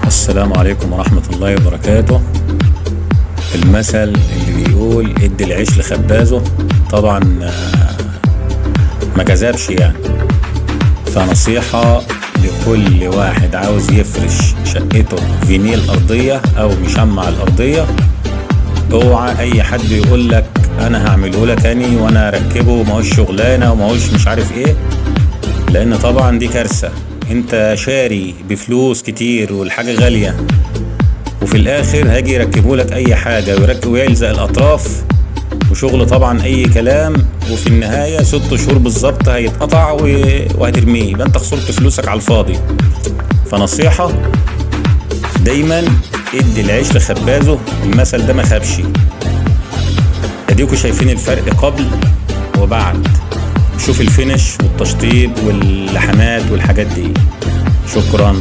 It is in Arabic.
السلام عليكم ورحمة الله وبركاته. المثل اللي بيقول ادي العيش لخبازه طبعا ما كذبش يعني. فنصيحة لكل واحد عاوز يفرش شقته فينيل أرضية أو مشمع الأرضية، اوعى أي حد يقول لك أنا هعمله لك أني وأنا أركبه وماهوش شغلانة وماهوش مش عارف إيه، لأن طبعا دي كارثة. انت شاري بفلوس كتير والحاجة غالية، وفي الاخر هاجي يركبولك اي حاجة ويركب ويلزق الاطراف وشغل طبعا اي كلام، وفي النهاية 6 شهور بالظبط هيتقطع وهترميه، يبقى انت خسرت فلوسك على الفاضي. فنصيحة دايما ادي العيش لخبازه، المثل ده ما خابش. اديكوا شايفين الفرق قبل وبعد، شوف الفينش والتشطيب واللحمات والحاجات دي. شكرا.